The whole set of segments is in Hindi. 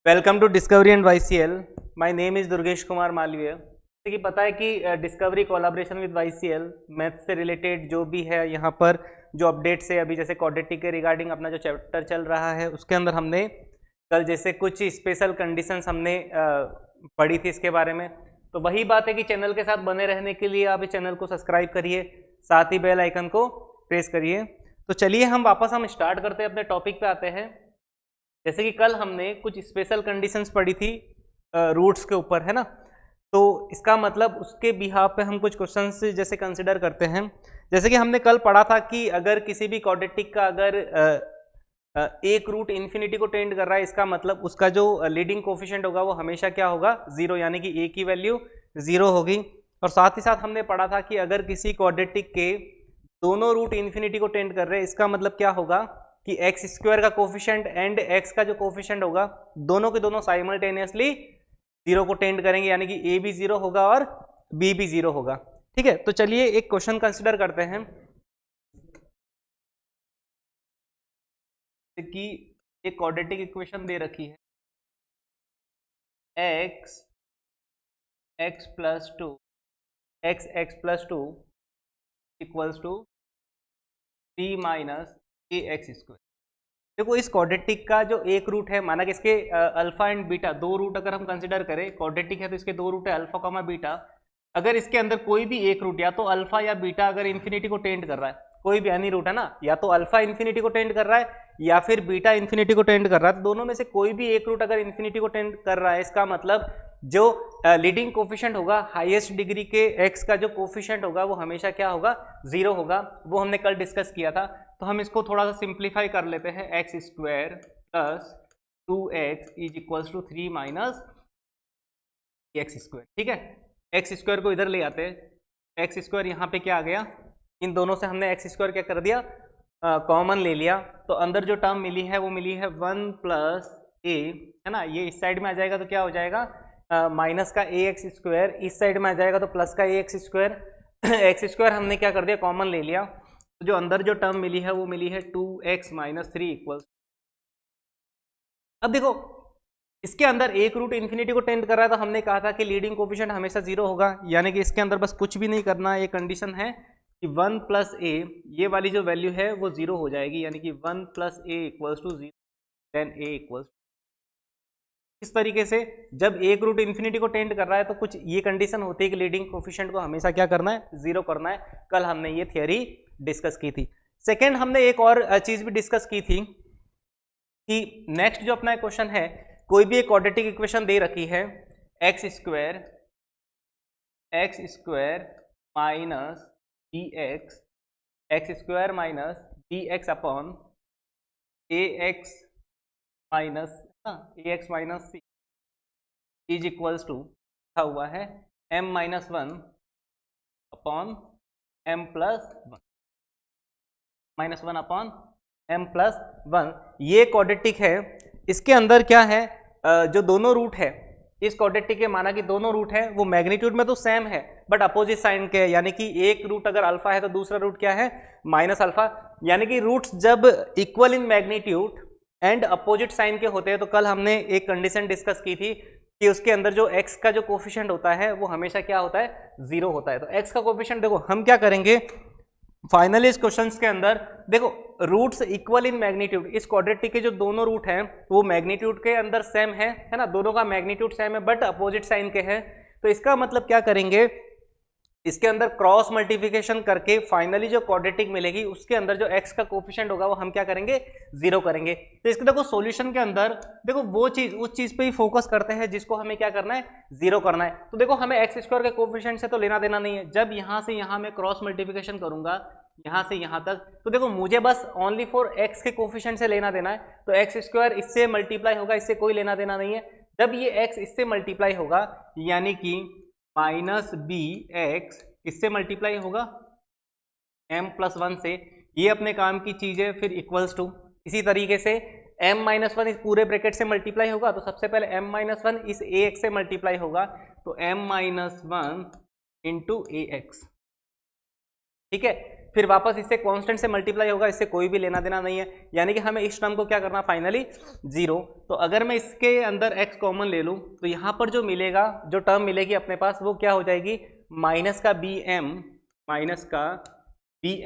Welcome to discovery and YCL. My name is Durgesh Kumar Malviya. जैसे कि पता है कि discovery collaboration with YCL math से रिलेटेड जो भी है यहाँ पर जो अपडेट्स है अभी जैसे क्वाड्रेटिक के रिगार्डिंग अपना जो चैप्टर चल रहा है उसके अंदर हमने कल जैसे कुछ स्पेशल कंडीशंस हमने पढ़ी थी इसके बारे में। तो वही बात है कि चैनल के साथ बने रहने के लिए आप इस चैनल को सब्सक्राइब करिए, साथ ही बेल आइकन को प्रेस करिए। तो चलिए हम वापस स्टार्ट करते हैं, अपने टॉपिक पे आते हैं। जैसे कि कल हमने कुछ स्पेशल कंडीशंस पढ़ी थी रूट्स के ऊपर, है ना। तो इसका मतलब उसके बिहाफ पे हम कुछ क्वेश्चंस जैसे कंसिडर करते हैं। जैसे कि हमने कल पढ़ा था कि अगर किसी भी क्वाड्रेटिक का अगर एक रूट इन्फिनिटी को टेंड कर रहा है, इसका मतलब उसका जो लीडिंग कोफिशिएंट होगा वो हमेशा क्या होगा, जीरो, यानी कि ए की वैल्यू जीरो होगी। और साथ ही साथ हमने पढ़ा था कि अगर किसी क्वाड्रेटिक के दोनों रूट इन्फिनिटी को टेंड कर रहे हैं, इसका मतलब क्या होगा कि एक्स स्क्वायर का कोफिशिएंट एंड एक्स का जो कोफिशिएंट होगा दोनों के दोनों साइमल्टेनियसली जीरो को टेंड करेंगे, यानी कि ए भी जीरो होगा और बी भी जीरो होगा। ठीक है, तो चलिए एक क्वेश्चन कंसिडर करते हैं कि एक क्वाड्रेटिक इक्वेशन दे रखी है x plus two equals to 3 minus A x square. देखो इस क्वाड्रेटिक का जो एक रूट है, माना कि इसके अल्फा एंड बीटा दो रूट अगर हम कंसिडर करें, क्वाड्रेटिक है तो इसके दो रूट है अल्फा कॉमा बीटा। अगर इसके अंदर कोई भी एक रूट या तो अल्फा या बीटा अगर इन्फिनिटी को टेंड कर रहा है, कोई भी एनी रूट है ना, या तो अल्फा इन्फिनिटी को टेंड कर रहा है या फिर बीटा इन्फिनिटी को टेंड कर रहा है, तो दोनों में से कोई भी एक रूट अगर इन्फिनिटी को टेंड कर रहा है, इसका मतलब जो लीडिंग कोफिशिएंट होगा हाईएस्ट डिग्री के एक्स का जो कोफिशिएंट होगा वो हमेशा क्या होगा, जीरो होगा। वो हमने कल डिस्कस किया था। तो हम इसको थोड़ा सा सिंप्लीफाई कर लेते हैं। X square plus 2x is equals to 3 minus x square. ठीक है, एक्स स्क्वायर को इधर ले आते हैं। एक्स स्क्वायर यहाँ पे क्या आ गया, इन दोनों से हमने एक्स स्क्वायर क्या कर दिया, कॉमन ले लिया। तो अंदर जो टर्म मिली है वो मिली है 1 प्लस ए, है ना। ये इस साइड में आ जाएगा तो क्या हो जाएगा, माइनस का ए एक्स स्क्वायर, इस साइड में आ जाएगा तो प्लस का ए एक्स स्क्वायर। एक्स स्क्वायर हमने क्या कर दिया, कॉमन ले लिया। तो जो अंदर जो टर्म मिली है वो मिली है 2x माइनस 3 इक्वल्स। अब देखो इसके अंदर एक रूट इन्फिनिटी को टेंड कर रहा है, तो हमने कहा था कि लीडिंग कोफिशिएंट हमेशा जीरो होगा, यानी कि इसके अंदर बस कुछ भी नहीं करना। ये कंडीशन है कि 1 प्लस ए, ये वाली जो वैल्यू है वो जीरो हो जाएगी, यानी कि 1 plus a equals to zero, then a equals. इस तरीके से जब एक रूट इन्फिनिटी को टेंड कर रहा है तो कुछ ये कंडीशन होती है कि लीडिंग कोफिशिएंट को हमेशा क्या करना है, जीरो करना है। कल हमने ये थियरी डिस्कस की थी। सेकेंड हमने एक और चीज भी डिस्कस की थी कि नेक्स्ट जो अपना क्वेश्चन है, कोई भी एक क्वाड्रेटिक इक्वेशन दे रखी है x square minus d x upon A x minus c is equals to लिखा हुआ है m minus 1 upon m plus 1, minus 1 upon m plus 1। ये क्वाड्रेटिक है। इसके अंदर क्या है, जो दोनों रूट है इस क्वाड्रेटिक के, माना कि दोनों रूट है वो मैग्नीट्यूड में तो सेम है बट अपोजिट साइन के है, यानी कि एक रूट अगर अल्फा है तो दूसरा रूट क्या है, माइनस अल्फा। यानी कि रूट्स जब equal in magnitude and opposite sign के होते हैं, तो कल हमने एक कंडीशन डिस्कस की थी कि उसके अंदर जो x का जो कोफिशिएंट होता है वो हमेशा क्या होता है, जीरो होता है। तो x का कोफिशिएंट देखो हम क्या करेंगे फाइनली इस क्वेश्चंस के अंदर, देखो रूट्स इक्वल इन मैग्नीट्यूड, इस क्वाड्रेटिक के जो दोनों रूट हैं वो मैग्नीट्यूड के अंदर सेम है ना, दोनों का मैग्नीट्यूड सेम है बट अपोजिट साइन के हैं। तो इसका मतलब क्या करेंगे, इसके अंदर क्रॉस मल्टीप्लिकेशन करके फाइनली जो क्वाड्रेटिक मिलेगी उसके अंदर जो x का कोफिशिएंट होगा वो हम क्या करेंगे, जीरो करेंगे। तो इसके देखो सॉल्यूशन के अंदर देखो वो चीज उस चीज पे ही फोकस करते हैं जिसको हमें क्या करना है, जीरो करना है। तो देखो हमें एक्स स्क्वायर के कोफिशिएंट से तो लेना देना नहीं है। जब यहां से यहां मैं क्रॉस मल्टीप्लिकेशन करूंगा यहां से यहां तक, तो देखो मुझे बस ओनली फॉर एक्स के कोफिशिएंट से लेना देना है। तो एक्स स्क्वायर इससे मल्टीप्लाई होगा, इससे कोई लेना देना नहीं है। जब ये एक्स इससे मल्टीप्लाई होगा यानी कि माइनस बी एक्स इससे मल्टीप्लाई होगा m प्लस 1 से, ये अपने काम की चीज है। फिर इक्वल्स टू इसी तरीके से m माइनस 1 इस पूरे ब्रैकेट से मल्टीप्लाई होगा, तो सबसे पहले m माइनस 1 इस ax से मल्टीप्लाई होगा, तो m माइनस 1 इंटू ए एक्स। ठीक है, फिर वापस इससे कांस्टेंट से मल्टीप्लाई होगा, इससे कोई भी लेना देना नहीं है, यानी कि हमें इस टर्म को क्या करना फाइनली 0। तो अगर मैं इसके अंदर x कॉमन ले लूँ तो यहाँ पर जो मिलेगा, जो टर्म मिलेगी अपने पास, वो क्या हो जाएगी, माइनस का बी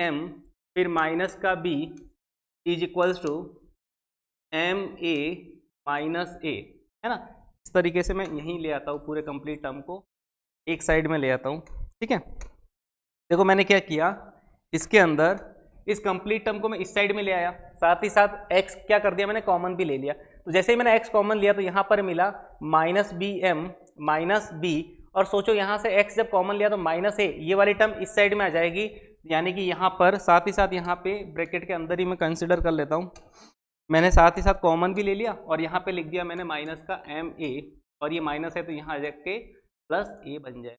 एम फिर माइनस का b is equals to M A minus A, है ना। इस तरीके से मैं यहीं ले आता हूँ पूरे कंप्लीट टर्म को, एक साइड में ले आता हूँ, ठीक है। देखो मैंने क्या किया, इसके अंदर इस कंप्लीट टर्म को मैं इस साइड में ले आया, साथ ही साथ x क्या कर दिया मैंने, कॉमन भी ले लिया। तो जैसे ही मैंने x कॉमन लिया तो यहाँ पर मिला minus b m minus b, और सोचो यहाँ से x जब कॉमन लिया तो माइनस ए, ये वाली टर्म इस साइड में आ जाएगी, यानी कि यहाँ पर साथ ही साथ यहाँ पे ब्रैकेट के अंदर ही मैं कंसिडर कर लेता हूँ, मैंने साथ ही साथ कॉमन भी ले लिया और यहाँ पे लिख दिया मैंने माइनस का एम ए, और ये माइनस है तो यहाँ आ जाके प्लस ए बन जाए,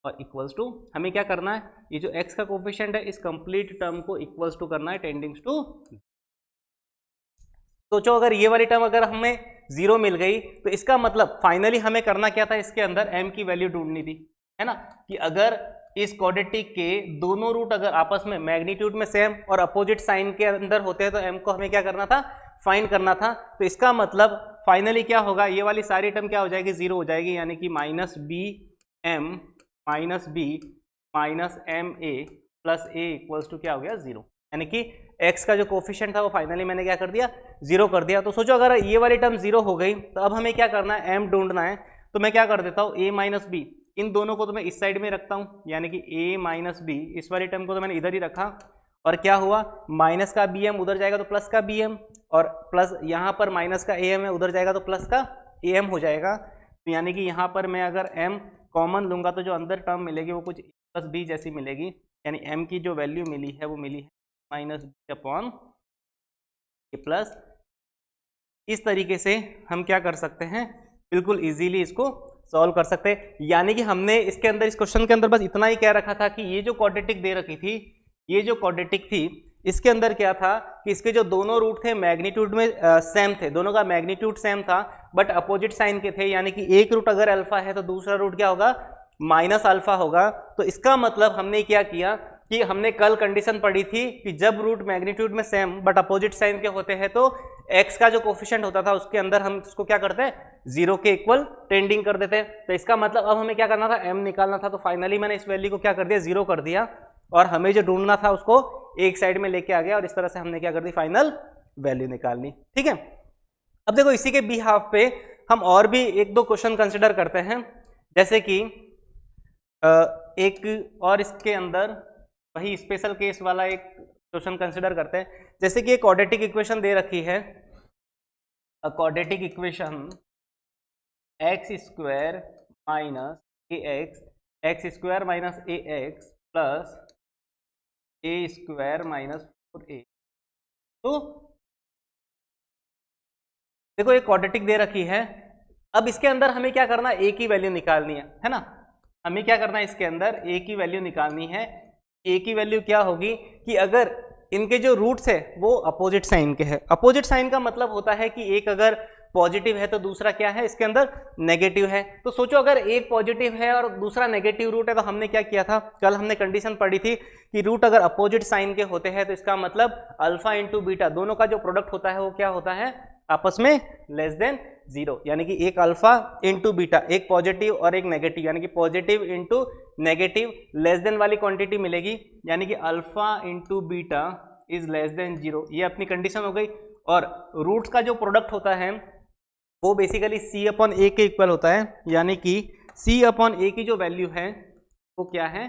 और इक्वल्स टू हमें क्या करना है, ये जो x का कोफिशिएंट है इस कंप्लीट टर्म को इक्वल्स टू करना है टेंडिंग्स टू। सोचो अगर ये वाली टर्म अगर हमें 0 मिल गई तो इसका मतलब फाइनली हमें करना क्या था, इसके अंदर m की वैल्यू ढूंढनी थी, है ना, कि अगर इस क्वाड्रेटिक के दोनों रूट अगर आपस में मैग्नीट्यूड में सेम और अपोजिट साइन के अंदर होते हैं तो m को हमें क्या करना था, फाइंड करना था। तो इसका मतलब फाइनली क्या होगा, ये वाली सारी टर्म क्या हो जाएगी, 0 हो जाएगी, यानी कि minus b m minus b minus m a plus a equals to क्या हो गया, 0, यानी कि x का जो कोफिशिएंट था वो फाइनली मैंने क्या कर दिया, 0 कर दिया। तो सोचो अगर ये वाली टर्म 0 हो गई तो अब हमें क्या करना है, m ढूंढना है। तो मैं क्या कर देता हूँ, a माइनस बी, इन दोनों को तो मैं इस साइड में रखता हूँ, यानी कि a माइनस बी, इस वाली टर्म को तो मैंने इधर ही रखा, और क्या हुआ, माइनस का बी एम उधर जाएगा तो प्लस का बी एम, और प्लस यहाँ पर माइनस का ए एम है उधर जाएगा तो प्लस का ए एम हो जाएगा। तो यानी कि यहाँ पर मैं अगर m कॉमन लूंगा तो जो अंदर टर्म मिलेगी वो कुछ प्लस बी जैसी मिलेगी, यानी m की जो वैल्यू मिली है वो मिली है माइनस बी अपॉन ए प्लस। इस तरीके से हम क्या कर सकते हैं, बिल्कुल इजीली इसको सॉल्व कर सकते हैं। यानी कि हमने इसके अंदर, इस क्वेश्चन के अंदर बस इतना ही कह रखा था कि ये जो क्वाड्रेटिक दे रखी थी, ये जो क्वाड्रेटिक थी इसके अंदर क्या था कि इसके जो दोनों रूट थे मैग्नीट्यूड में सेम थे, दोनों का मैग्नीट्यूड सेम था बट अपोजिट साइन के थे, यानी कि एक रूट अगर अल्फा है तो दूसरा रूट क्या होगा, माइनस अल्फा होगा। तो इसका मतलब हमने क्या किया कि हमने कल कंडीशन पढ़ी थी कि जब रूट मैग्नीट्यूड में सेम बट अपोजिट साइन के होते हैं तो x का जो कोफिशिएंट होता था उसके अंदर हम इसको क्या करते हैं, 0 के इक्वल टेंडिंग कर देते हैं। तो इसका मतलब अब हमें क्या करना था, m निकालना था। तो फाइनली मैंने इस वैल्यू को क्या कर दिया, 0 कर दिया, और हमें जो ढूंढना था उसको एक साइड में लेके आ गया, और इस तरह से हमने क्या कर दी, फाइनल वैल्यू निकाल ली। ठीक है, अब देखो इसी के बिहाफ पे हम और भी एक दो क्वेश्चन कंसिडर करते हैं, जैसे कि एक और इसके अंदर वही स्पेशल केस वाला एक क्वेश्चन कंसिडर करते हैं। जैसे कि एक क्वाड्रेटिक इक्वेशन दे रखी है, quadratic equation x square minus A x square minus A X plus A square minus 4a। तो देखो एक क्वाड्रेटिक दे रखी है, अब इसके अंदर हमें क्या करना है, a की वैल्यू निकालनी है ना। हमें क्या करना है, इसके अंदर a की वैल्यू निकालनी है। a की वैल्यू क्या होगी कि अगर इनके जो रूट्स है वो अपोजिट साइन के हैं। अपोजिट साइन का मतलब होता है कि एक अगर पॉजिटिव है तो दूसरा क्या है, इसके अंदर नेगेटिव है। तो सोचो अगर एक पॉजिटिव है और दूसरा नेगेटिव रूट है, तो हमने क्या किया था, कल हमने कंडीशन पढ़ी थी कि रूट अगर अपोजिट साइन के होते हैं तो इसका मतलब अल्फा इंटू बीटा दोनों का जो प्रोडक्ट होता है वो क्या होता है, आपस में लेस देन 0, यानी कि एक अल्फा इंटू बीटा, एक पॉजिटिव और एक नेगेटिव, यानी कि positive into negative less than वाली क्वांटिटी मिलेगी, यानी कि alpha into beta is less than 0। ये अपनी कंडीशन हो गई। और रूट्स का जो प्रोडक्ट होता है वो बेसिकली c अपॉन ए के इक्वल होता है, यानी कि c अपॉन ए की जो वैल्यू है वो क्या है,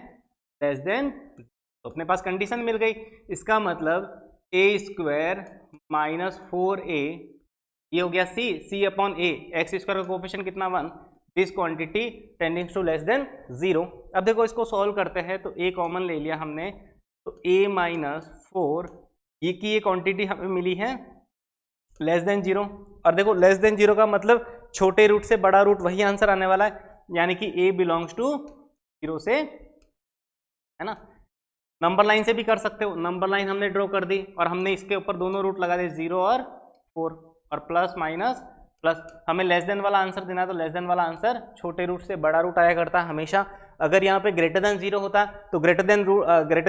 लेस देन। तो अपने पास कंडीशन मिल गई, इसका मतलब ए स्क्वायर माइनस 4a, ये हो गया c अपॉन ए, एक्स स्क्वायर का कोफिशिएंट कितना 1, this quantity tendings to less than 0। अब देखो इसको सॉल्व करते हैं, तो a कॉमन ले लिया हमने, तो a माइनस 4 ये की ये क्वांटिटी हमें मिली है लेस देन 0। और देखो लेस देन 0 का मतलब छोटे रूट से बड़ा रूट वही आंसर आने वाला है, यानी कि a बिलोंग्स टू 0 से, है ना। नंबर लाइन से भी कर सकते हो, नंबर लाइन हमने ड्रॉ कर दी और हमने इसके ऊपर दोनों रूट लगा दिए 0 और 4, और प्लस माइनस प्लस। हमें लेस देन वाला आंसर देना है तो लेस देन वाला आंसर छोटे रूट से बड़ा रूट आया करता है हमेशा। अगर यहाँ पे ग्रेटर देन 0 होता तो ग्रेटर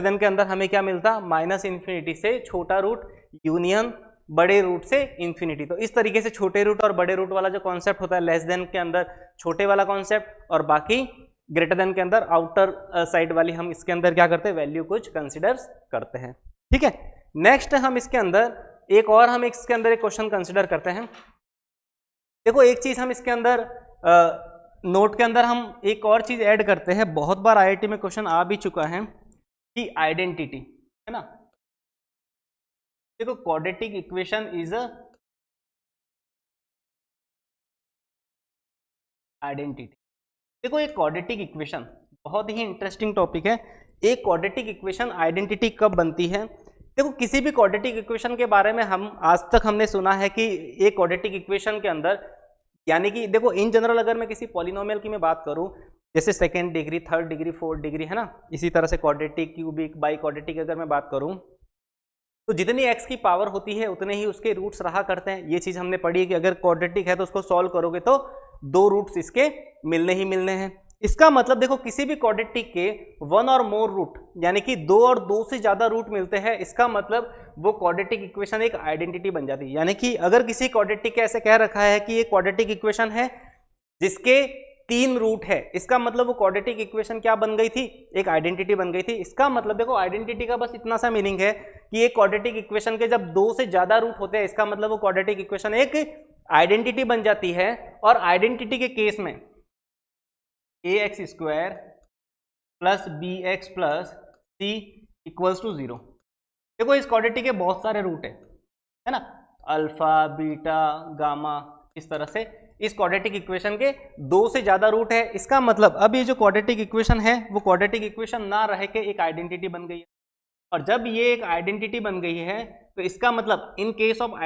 देन के अंदर हमें क्या मिलता, माइनस इन्फिनिटी से छोटा रूट यूनियन बड़े रूट से इन्फिनिटी। तो इस तरीके से छोटे रूट और बड़े रूट वाला जो कॉन्सेप्ट होता है लेस देन के अंदर छोटे वाला कॉन्सेप्ट और बाकी ग्रेटर देन के अंदर आउटर साइड वाली हम इसके अंदर क्या करते हैं, वैल्यू कुछ कंसिडर करते हैं। ठीक है, नेक्स्ट हम इसके अंदर एक क्वेश्चन कंसिडर करते हैं। देखो एक चीज हम इसके अंदर नोट के अंदर हम एक और चीज ऐड करते हैं, बहुत बार आईआईटी में क्वेश्चन आ भी चुका है कि आइडेंटिटी, है ना। देखो quadratic equation is a identity. देखो एक क्वाड्रेटिक इक्वेशन बहुत ही इंटरेस्टिंग टॉपिक है। एक क्वाड्रेटिक इक्वेशन आइडेंटिटी कब बनती है? देखो किसी भी क्वाड्रेटिक इक्वेशन के बारे में हम आज तक हमने सुना है कि एक क्वाड्रेटिक इक्वेशन के अंदर, यानी कि देखो इन जनरल अगर मैं किसी पॉलिनोमियल की मैं बात करूं, जैसे second degree, third degree, fourth degree, है ना, इसी तरह से क्वाड्रेटिक, क्यूबिक, बाई क्वाड्रेटिक अगर मैं बात करूं तो जितनी एक्स की पावर होती है उतने ही उसके रूट्स रहा करते हैं। ये चीज हमने पढ़ी है कि अगर क्वाड्रेटिक है तो उसको सॉल्व करोगे तो दो रूट्स इसके मिलने ही मिलने हैं। इसका मतलब देखो किसी भी क्वाड्रेटिक के वन और मोर रूट, यानी कि दो और दो से ज्यादा रूट मिलते हैं, इसका मतलब वो क्वाड्रेटिक इक्वेशन एक आइडेंटिटी बन जाती है। यानी कि अगर किसी क्वाड्रेटिक के ऐसे कह रखा है कि ये क्वाड्रेटिक इक्वेशन है जिसके 3 रूट है, इसका मतलब वो क्वाड्रेटिक इक्वेशन क्या बन गई थी, एक आइडेंटिटी बन गई थी। इसका मतलब देखो आइडेंटिटी का बस इतना सा मीनिंग है कि एक क्वाड्रेटिक इक्वेशन के जब 2 से ज्यादा रूट होते हैं, इसका मतलब वो क्वाड्रेटिक इक्वेशन एक आइडेंटिटी बन जाती है। और आइडेंटिटी के केस में ax square plus bx plus c equals to 0। देखो इस क्वाड्रेटिक के बहुत सारे रूट है ना, अल्फा, बीटा, गामा, इस तरह से इस क्वाड्रेटिक इक्वेशन के 2 से ज्यादा रूट है। इसका मतलब अब ये जो क्वाड्रेटिक इक्वेशन है वो क्वाड्रेटिक इक्वेशन ना रह के एक आइडेंटिटी बन गई है। और जब ये एक आइडेंटिटी बन गई है तो इसका मतलब इन केस ऑफ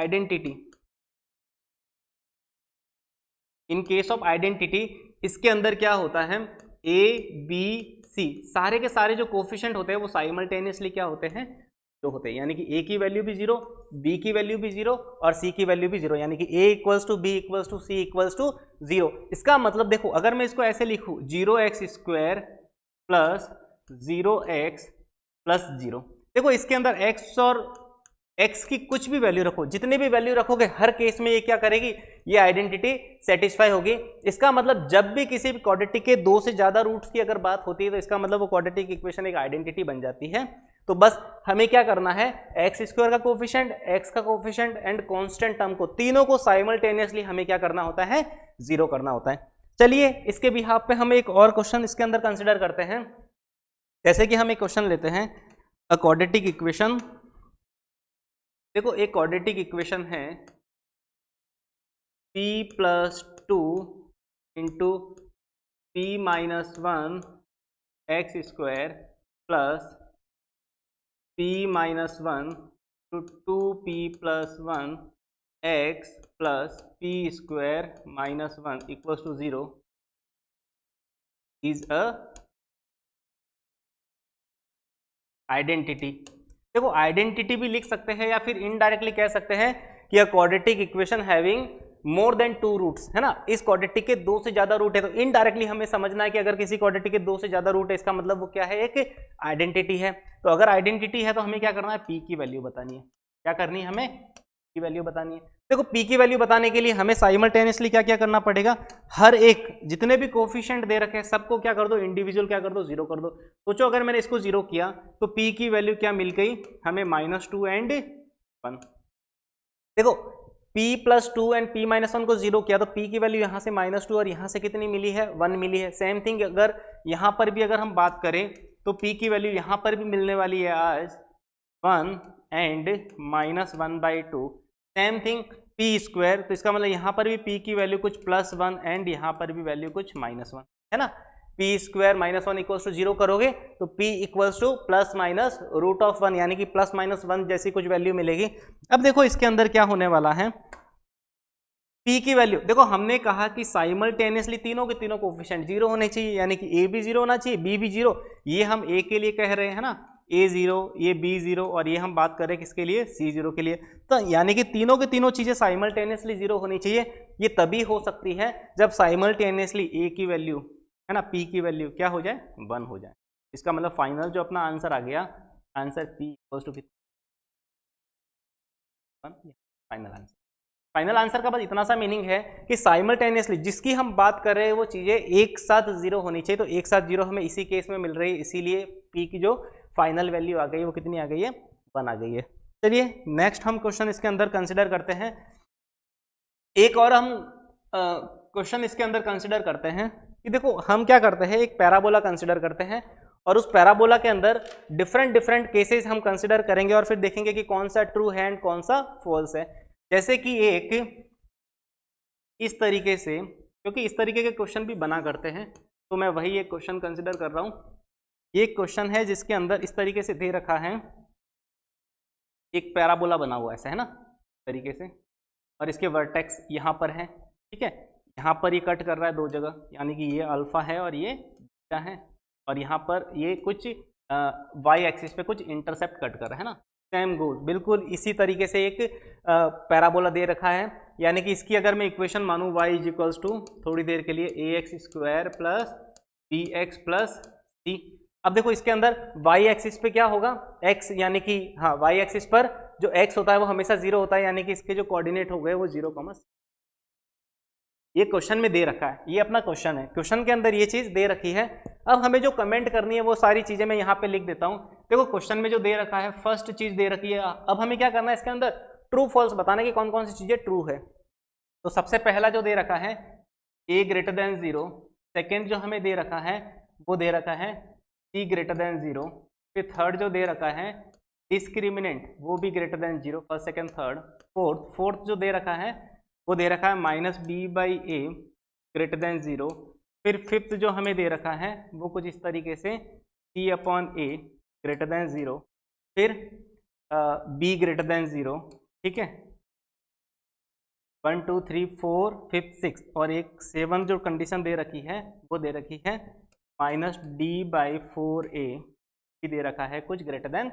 आइडेंटिटी इसके अंदर क्या होता है, ए बी सी सारे के सारे जो कोफिशिएंट होते हैं वो साइमल्टेनियसली क्या होते हैं, जो होते हैं। यानी कि ए की वैल्यू भी 0, बी की वैल्यू भी 0 और सी की वैल्यू भी 0, यानी कि A equals to B equals to C equals to 0। इसका मतलब देखो अगर मैं इसको ऐसे लिखूं 0x square plus 0x plus 0, देखो इसके अंदर x और x की कुछ भी वैल्यू रखो, जितनी भी वैल्यू रखोगे हर केस में ये क्या करेगी, ये आइडेंटिटी सेटिस्फाई होगी। इसका मतलब जब भी किसी भी क्वाड्रेटिक के 2 से ज्यादा रूट्स की अगर बात होती है तो इसका मतलब वो क्वाड्रेटिक इक्वेशन एक आइडेंटिटी बन जाती है। तो बस हमें क्या करना है, एक्स स्क्वायर का कोफिशिएंट, एक्स का कोफिशिएंट एंड कांस्टेंट टर्म को, तीनों को साइमल्टेनियसली हमें क्या करना होता है, 0 करना होता है। चलिए इसके बिहाफ पे हम एक और क्वेश्चन इसके अंदर कंसिडर करते हैं। जैसे कि हम एक क्वेश्चन लेते हैं, अ क्वाड्रेटिक इक्वेशन। देखो एक क्वाड्रेटिक इक्वेशन है p plus 2 into p minus 1 x square plus p minus 1 to 2p plus 1 x plus p square minus 1 equals to 0 is a identity. देखो आइडेंटिटी भी लिख सकते हैं या फिर इनडायरेक्टली कह सकते हैं कि a quadratic equation having more than 2 roots, है ना। इस क्वाड्रेटिक के 2 से ज्यादा रूट है तो इनडायरेक्टली हमें समझना है कि अगर किसी क्वाड्रेटिक के 2 से ज्यादा रूट है इसका मतलब वो क्या है, एक आइडेंटिटी है। तो अगर आइडेंटिटी है तो हमें क्या करना है, पी की वैल्यू बतानी है। क्या करनी है, हमें की वैल्यू बतानी है। देखो पी की वैल्यू बताने के लिए हमें साइमल्टेनियसली क्या क्या करना पड़ेगा, हर एक जितने भी कोफिशिएंट दे रखे हैं सबको क्या कर दो, इंडिविजुअल क्या कर दो, 0 कर दो। सोचो अगर मैंने इसको 0 किया तो पी की वैल्यू क्या मिल गई हमें, -2 एंड 1। देखो p plus 2 and p minus 1 को 0 किया तो p की वैल्यू यहाँ से -2 और यहाँ से कितनी मिली है, 1 मिली है। सेम थिंग अगर यहाँ पर भी अगर हम बात करें तो p की वैल्यू यहाँ पर भी मिलने वाली है आज 1 and -1/2। Same thing p square, तो इसका मतलब यहाँ पर भी p की वैल्यू कुछ +1 एंड यहाँ पर भी वैल्यू कुछ -1, है ना। p स्क्वायर -1 इक्वल्स टू 0 करोगे तो p इक्वल्स टू ±√1 यानी कि +-1 जैसी कुछ वैल्यू मिलेगी। अब देखो इसके अंदर क्या होने वाला है, p की वैल्यू देखो हमने कहा कि साइमल्टेनियसली तीनों के तीनों कोफिशिएंट 0 होने चाहिए, यानी कि a भी 0 होना चाहिए, b भी 0। ये हम a के लिए कह रहे हैं ना, a 0, ये b 0 और ये हम बात करें किसके लिए, c 0 के लिए। तो यानी कि तीनों के तीनों चीजें साइमल्टेनियसली 0 होनी चाहिए। ये तभी हो सकती है जब साइमल्टेनियसली a की वैल्यू है ना, पी की वैल्यू क्या हो जाए 1 हो जाए। इसका मतलब फाइनल जो अपना आंसर आ गया, answer p equals to final answer. Final answer का बस इतना सा मीनिंग है कि साइमल्टेनियसली जिसकी हम बात कर रहे हैं वो चीज़ें एक साथ जीरो होनी चाहिए, तो एक साथ जीरो हमें इसी केस में मिल रही है, इसीलिए पी की जो फाइनल वैल्यू आ गई है वो कितनी आ गई है 1 आ गई है। चलिए नेक्स्ट हम क्वेश्चन इसके अंदर कंसिडर करते हैं। एक और हम क्वेश्चन इसके अंदर कंसिडर करते हैं कि देखो हम क्या करते हैं, एक पैराबोला कंसिडर करते हैं और उस पैराबोला के अंदर डिफरेंट डिफरेंट केसेस हम कंसिडर करेंगे और फिर देखेंगे कि कौन सा ट्रू है एंड कौन सा फॉल्स है। जैसे कि एक इस तरीके से, क्योंकि इस तरीके के क्वेश्चन भी बना करते हैं तो मैं वही एक क्वेश्चन कंसिडर कर रहा हूँ। ये क्वेश्चन है जिसके अंदर इस तरीके से दे रखा है, एक पैराबोला बना हुआ ऐसा है ना तरीके से, और इसके वर्टेक्स यहाँ पर है, ठीक है, यहाँ पर ये कट कर रहा है दो जगह, यानी कि ये अल्फा है और ये बीटा है, और यहाँ पर ये कुछ वाई एक्सिस पे कुछ इंटरसेप्ट कट कर रहा है ना। सेम गोज बिल्कुल इसी तरीके से एक पैराबोला दे रखा है, यानी कि इसकी अगर मैं इक्वेशन मानूँ y इज इक्वल्स टू थोड़ी देर के लिए A x square plus B X plus C. अब देखो इसके अंदर y एक्सिस पे क्या होगा x, यानी कि हाँ y एक्सिस पर जो x होता है वो हमेशा 0 होता है, यानी कि इसके जो कोऑर्डिनेट हो गए वो 0, ये क्वेश्चन में दे रखा है, ये अपना क्वेश्चन है, क्वेश्चन के अंदर ये चीज दे रखी है। अब हमें जो कमेंट करनी है वो सारी चीजें मैं यहाँ पे लिख देता हूँ। देखो क्वेश्चन में जो दे रखा है फर्स्ट चीज दे रखी है, अब हमें क्या करना है इसके अंदर ट्रू फॉल्स बताना कि कौन कौन सी चीजें ट्रू है। तो सबसे पहला जो दे रखा है a ग्रेटर देन 0, सेकेंड जो हमें दे रखा है वो दे रखा है c ग्रेटर देन 0, फिर थर्ड जो दे रखा है डिस्क्रिमिनेंट वो भी greater than 0, first second third. Fourth जो दे रखा है वो दे रखा है minus b by a greater than 0, फिर फिफ्थ जो हमें दे रखा है वो कुछ इस तरीके से c upon a greater than 0, फिर b ग्रेटर देन 0, ठीक है, 1 2 3 4 5 6, और एक 7 जो कंडीशन दे रखी है वो दे रखी है माइनस डी बाई 4a की दे रखा है कुछ ग्रेटर देन।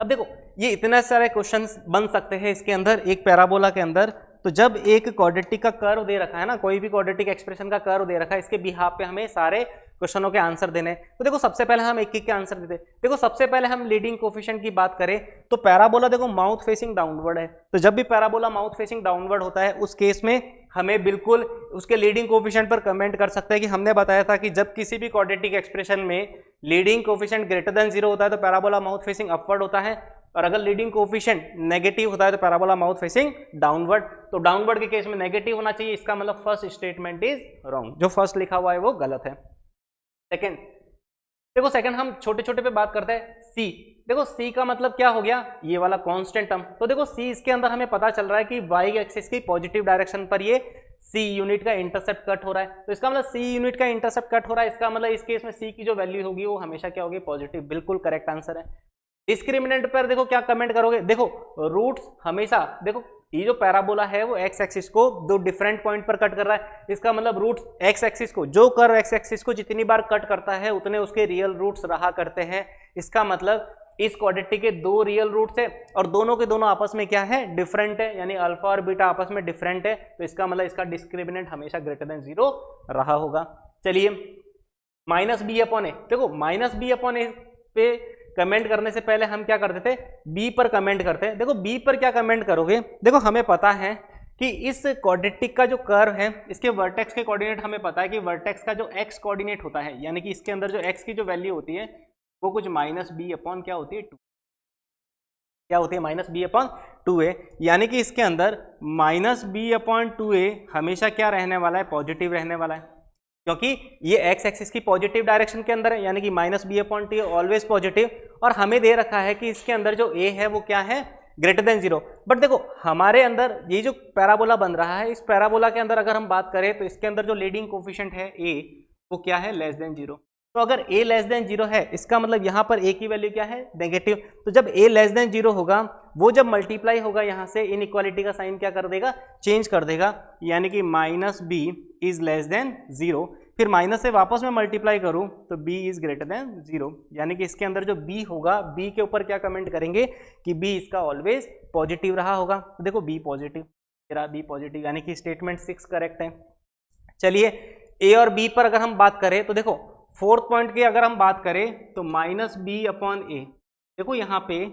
अब देखो ये इतने सारे क्वेश्चंस बन सकते हैं इसके अंदर एक पैराबोला के अंदर। तो जब एक क्वाड्रेटिक का कर्व दे रखा है ना, कोई भी क्वाड्रेटिक एक्सप्रेशन का कर्व दे रखा है, इसके बिहाफ पे हमें सारे क्वेश्चनों के आंसर देने। तो देखो सबसे पहले हम एक एक के आंसर देते। देखो सबसे पहले हम लीडिंग कोफिशिएंट की बात करें तो पैराबोला देखो माउथ फेसिंग डाउनवर्ड है, तो जब भी पैराबोला माउथ फेसिंग डाउनवर्ड होता है उस केस में हमें बिल्कुल उसके लीडिंग कोफिशिएंट पर कमेंट कर सकते हैं कि हमने बताया था कि जब किसी भी क्वाड्रेटिक एक्सप्रेशन में लीडिंग कोफिशिएंट ग्रेटर देन 0 होता है तो पैराबोला माउथ फेसिंग अपवर्ड होता है, और अगर लीडिंग कोफिशिएंट नेगेटिव होता है तो पैराबोला माउथ फेसिंग डाउनवर्ड। तो डाउनवर्ड के केस में नेगेटिव होना चाहिए, इसका मतलब फर्स्ट स्टेटमेंट इज रॉन्ग, जो फर्स्ट लिखा हुआ है वो गलत है। सेकंड देखो, सेकंड हम छोटे छोटे पे बात करते हैं सी। देखो सी का मतलब क्या हो गया, ये वाला कांस्टेंट टर्म। तो देखो सी इसके अंदर हमें पता चल रहा है कि वाई एक्सिस की पॉजिटिव डायरेक्शन पर ये सी यूनिट का इंटरसेप्ट कट हो रहा है, तो इसका मतलब सी यूनिट का इंटरसेप्ट कट हो रहा है, इसका मतलब इस केस में सी की जो वैल्यू होगी वो हमेशा क्या होगी पॉजिटिव, बिल्कुल करेक्ट आंसर है। डिस्क्रिमिनेंट पर देखो क्या कमेंट करोगे, देखो रूट्स हमेशा, देखो ये जो पैराबोला है वो एक्स एक्सिस को दो डिफरेंट पॉइंट पर कट कर रहा है, इसका मतलब रूट्स एक्स एक्सिस को, जो कर्व एक्स एक्सिस को जितनी बार कट करता है उतने उसके रियल रूट्स रहा करते हैं। इसका मतलब इस क्वाड्रेटिक के दो रियल रूट्स है और दोनों के दोनों आपस में क्या है डिफरेंट है, यानी अल्फा और बीटा आपस में डिफरेंट है, तो इसका मतलब इसका डिस्क्रिमिनेंट हमेशा ग्रेटर देन 0 रहा होगा। चलिए माइनस बी अपॉन ए, देखो माइनस बी अपॉन ए पे कमेंट करने से पहले हम क्या करते थे, बी पर कमेंट करते हैं। देखो बी पर क्या कमेंट करोगे, देखो हमें पता है कि इस क्वाड्रेटिक का जो कर्व है इसके वर्टेक्स के कोऑर्डिनेट हमें पता है कि वर्टेक्स का जो एक्स कोऑर्डिनेट होता है, यानी कि इसके अंदर जो एक्स की जो वैल्यू होती है वो कुछ माइनस बी अपॉन क्या होती है 2, क्या होती है माइनस बी अपॉन 2a, यानी कि इसके अंदर माइनस बी अपॉन 2a हमेशा क्या रहने वाला है, पॉजिटिव रहने वाला है, क्योंकि ये एक्स एक्सिस की पॉजिटिव डायरेक्शन के अंदर है, यानी कि minus b upon t always positive. और हमें दे रखा है कि इसके अंदर जो a है वो क्या है ग्रेटर देन 0। बट देखो हमारे अंदर ये जो पैराबोला बन रहा है, इस पैराबोला के अंदर अगर हम बात करें तो इसके अंदर जो लीडिंग कोफिशिएंट है a वो क्या है लेस देन 0। तो अगर a लेस देन 0 है इसका मतलब यहाँ पर a की वैल्यू क्या है नेगेटिव। तो जब a लेस देन 0 होगा वो जब मल्टीप्लाई होगा यहाँ से इनइक्वालिटी का साइन क्या कर देगा, चेंज कर देगा, यानी कि minus b is less than 0। फिर माइनस से वापस में मल्टीप्लाई करूं तो b इज ग्रेटर देन 0, यानी कि इसके अंदर जो b होगा b के ऊपर क्या कमेंट करेंगे कि b इसका ऑलवेज पॉजिटिव रहा होगा। तो देखो b पॉजिटिव, तेरा b पॉजिटिव, यानी कि स्टेटमेंट 6 करेक्ट है। चलिए ए और बी पर अगर हम बात करें तो देखो फोर्थ पॉइंट की अगर हम बात करें तो माइनस बी अपॉन ए, देखो यहाँ पे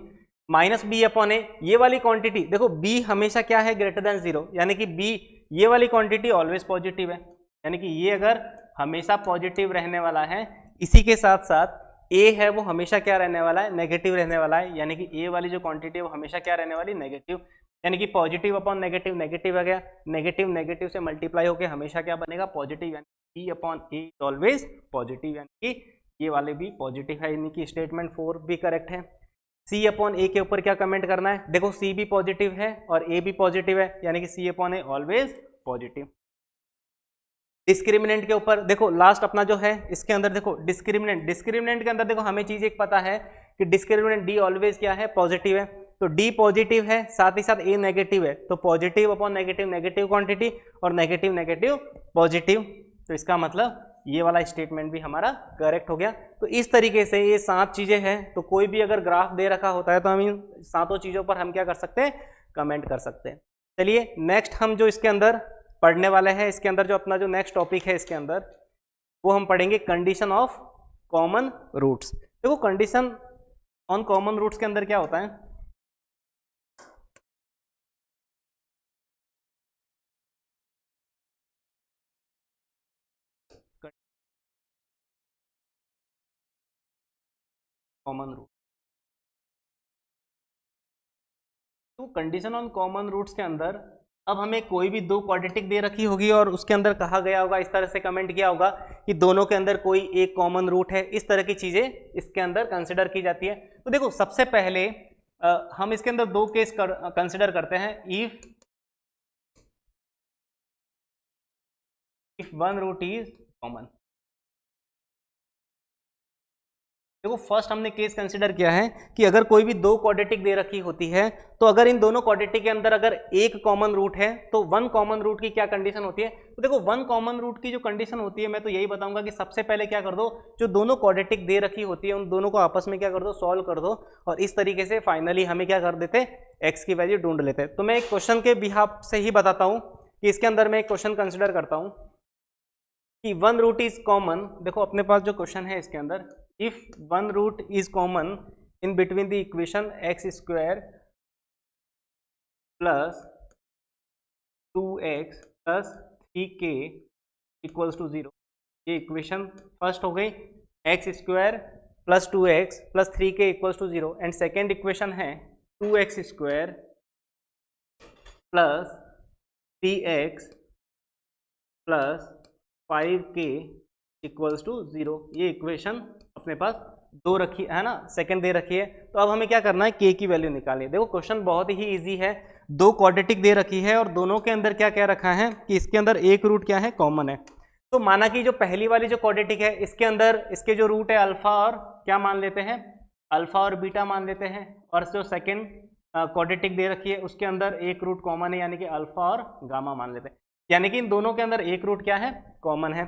माइनस बी अपॉन ए, ये वाली क्वांटिटी देखो बी हमेशा क्या है ग्रेटर देन जीरो, यानी कि बी ये वाली क्वांटिटी ऑलवेज पॉजिटिव है, यानी कि ये अगर हमेशा पॉजिटिव रहने वाला है, इसी के साथ साथ ए है वो हमेशा क्या रहने वाला है, नेगेटिव रहने वाला है, यानी कि ए वाली जो क्वांटिटी है वो हमेशा क्या रहने वाली, नेगेटिव, यानी कि पॉजिटिव अपॉन नेगेटिव, नेगेटिव आ गया, नेगेटिव नेगेटिव से मल्टीप्लाई होकर हमेशा क्या बनेगा, पॉजिटिव, यानी b upon a is always positive, यानी कि ये वाले भी पॉजिटिव है, यानी कि स्टेटमेंट 4 भी करेक्ट है। सी अपॉन ए के ऊपर क्या कमेंट करना है, देखो सी भी पॉजिटिव है और ए भी पॉजिटिव है, यानी कि सी upon a always positive. Discriminant के ऊपर देखो लास्ट अपना जो है इसके अंदर देखो डिस्क्रिमिनेंट, डिस्क्रिमिनेंट के अंदर देखो हमें चीज एक पता है कि डिस्क्रिमिनेंट डी ऑलवेज क्या है, पॉजिटिव है, तो डी पॉजिटिव है साथ ही साथ ए नेगेटिव है, तो positive upon negative negative quantity और नेगेटिव नेगेटिव पॉजिटिव, तो इसका मतलब ये वाला स्टेटमेंट भी हमारा करेक्ट हो गया। तो इस तरीके से ये 7 चीजें हैं, तो कोई भी अगर ग्राफ दे रखा होता है तो हम इन 7 चीजों पर हम क्या कर सकते हैं, कमेंट कर सकते हैं। चलिए नेक्स्ट हम जो इसके अंदर पढ़ने वाले हैं, इसके अंदर जो अपना जो नेक्स्ट टॉपिक है इसके अंदर वो हम पढ़ेंगे कंडीशन ऑफ कॉमन रूट्स। देखो कंडीशन ऑन कॉमन रूट्स के अंदर क्या होता है, कॉमन रूट, तो कंडीशन ऑन कॉमन रूट्स के अंदर अब हमें कोई भी 2 क्वाड्रेटिक दे रखी होगी और उसके अंदर कहा गया होगा, इस तरह से कमेंट किया होगा कि दोनों के अंदर कोई एक कॉमन रूट है, इस तरह की चीजें इसके अंदर कंसिडर की जाती है। तो देखो सबसे पहले हम इसके अंदर 2 केस कंसिडर करते हैं, if one root is common. देखो फर्स्ट हमने केस कंसिडर किया है कि अगर कोई भी 2 क्वाड्रेटिक दे रखी होती है तो अगर इन दोनों क्वाड्रेटिक के अंदर अगर एक कॉमन रूट है तो 1 कॉमन रूट की क्या कंडीशन होती है, तो देखो 1 कॉमन रूट की जो कंडीशन होती है मैं तो यही बताऊंगा कि सबसे पहले क्या कर दो, जो दोनों क्वाड्रेटिक दे रखी होती है उन दोनों को आपस में क्या कर दो, सॉल्व कर दो, और इस तरीके से फाइनली हमें क्या कर देते, एक्स की वैल्यू ढूंढ लेते। तो मैं एक क्वेश्चन के बिहाफ से ही बताता हूँ कि इसके अंदर मैं एक क्वेश्चन कंसिडर करता हूँ कि 1 रूट इज कॉमन। देखो अपने पास जो क्वेश्चन है इसके अंदर, if 1 root is common in between the equation x square plus 2x plus 3k equals to 0, ये इक्वेशन फर्स्ट हो गई, x square plus 2x plus 3k equals to 0, and second equation है 2x square plus 3x plus 5k equals to 0, ये इक्वेशन अपने पास 2 रखी है ना, सेकंड दे रखी है। तो अब हमें क्या करना है, k की वैल्यू निकालनी है। देखो क्वेश्चन बहुत ही इजी है, 2 क्वाड्रेटिक दे रखी है और दोनों के अंदर क्या क्या रखा है कि इसके अंदर एक रूट क्या है, कॉमन है। तो माना कि जो पहली वाली जो क्वाड्रेटिक है इसके अंदर इसके जो रूट है अल्फा और क्या मान लेते हैं, अल्फा और बीटा मान लेते हैं, और जो सेकेंड क्वाड्रेटिक दे रखी है उसके अंदर एक रूट कॉमन है, यानी कि अल्फा और गामा मान लेते हैं, यानी कि इन दोनों के अंदर एक रूट क्या है, कॉमन है।